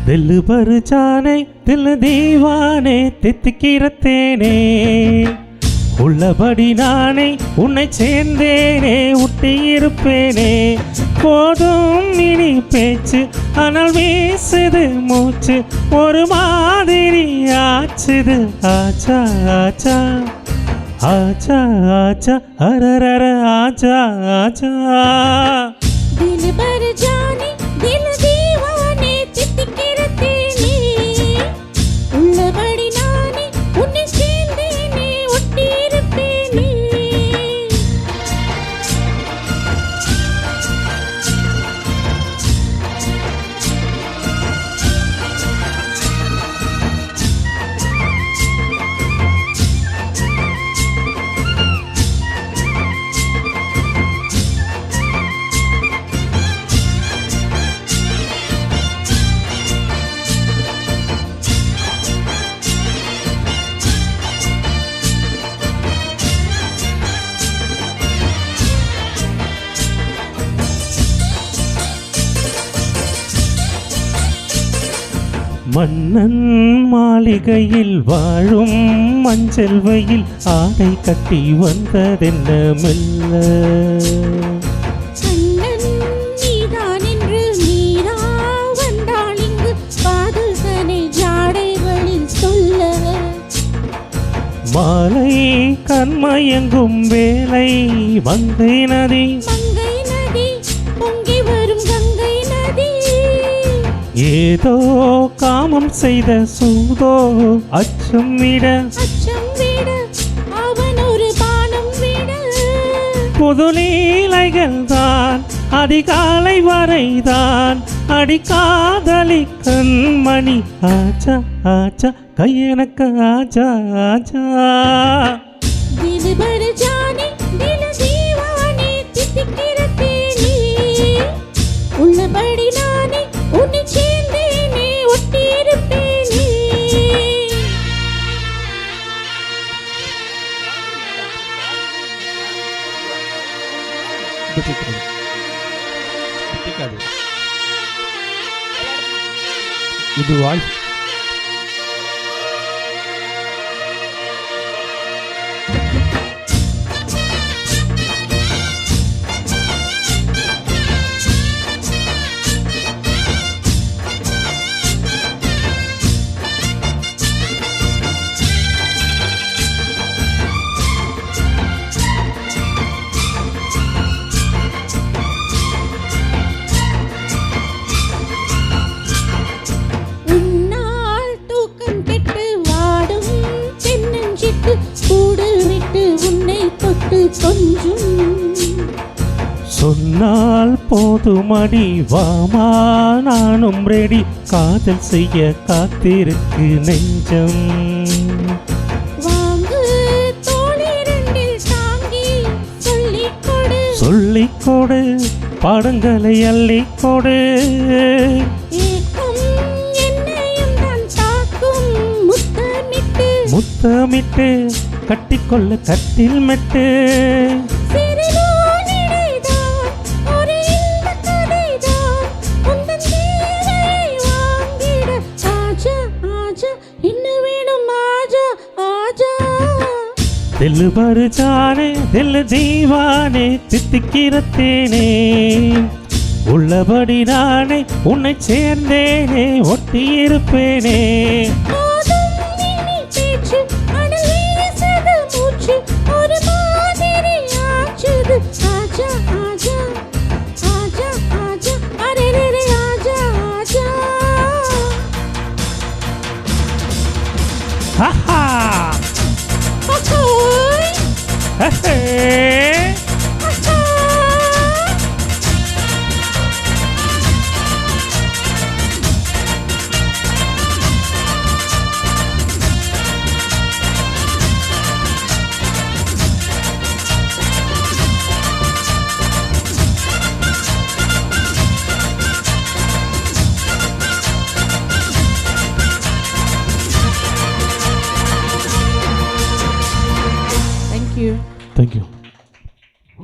दिल भर जाने दिल दीवाने தித்திக்கிறத்தேனே உள்ளபடி நானே உன்னை சேர்ந்தேனே ஒட்டியிருப்பேனே போதும் இனி பேச்சு ஆனால் வீசுது மூச்சு ஒரு மாதிரி ஆச்சுது ஆச்சா ஆச்சா ஆச்சா ஆச்சா அரரர ஆச்சா ஆச்சா दिल भर जाने दिल दीवाने தித்திக்கிறத்தேனே உள்ளபடி நானே உன்னை சேர்ந்தேனே ஒட்டியிருப்பேனே மன்னன் மாளிகையில் வாழும் மஞ்சள்வையில் ஆடை கட்டி வந்ததென்ன மெல்ல கண்ணன் நீதான் என்று மீரா வந்தாள் இங்கு காதல்தனை ஜாடைகளில் சொல்ல மாலை கண்மயங்கும் வேலை மங்கை நதி மங்கை நதி பொங்கி வரும் கங்கை நதி ஏதோ காமம் செய்த சூதோ அச்சம் விட அச்சம் விட அவன் ஒரு பானம் விட புது நீலைகள் தான் அதிகாலை வரைதான் அடிக்காதலி கண்மணி ஆச்சா ஆச்சா கையெனக்கு ஆச்சா ஆச்சா दिल भर जाने दिल दीवाने தித்திக்கிறத்தேனே உள்ளபடி நானே உன்னை சேர்ந்தேனே ஒட்டியிருப்பேனே இது வாய்ஸ் உன்னால் தூக்கம் கெட்டு வாடும் தென்னஞ்சிட்டு கூடு விட்டு உன்னை தொட்டு கொஞ்சும் சொன்னால் போதுமடி வாமா நானும் ரெடி காதல் செய்ய காத்திருக்கு நெஞ்சம் வாங்கு தோளிரண்டில் தாங்கி சொல்லிக் கொடு சொல்லிக் கொடு பாடங்களை அள்ளிக் கொடு ஏக்கம் என்னையும் தான் தாக்கும் முத்தமிட்டு முத்தமிட்டு கட்டிக்கொள்ள கட்டில் மெட்டு சிறுநூலிடைதான் ஒரு இன்பக் கதைதான் உந்தன் தேவையை வாங்கிட ஆஜா ஆஜா என்ன வேணும் ஆஜா ஆஜா दिल भर जाने दिल दीवाने தித்திக்கிறத்தேனே உள்ளபடி நானே உன்னை சேர்ந்தேனே ஒட்டியிருப்பேனே போதும் இனி பேச்சு அனல் வீசுது மூச்சு ஒரு மாதிரி ஆச்சுது ஆஜா ஆஜா ஆஜா ஆஜா அரே ஆஜா ஆஜா ஹஹா ஓய் ஹே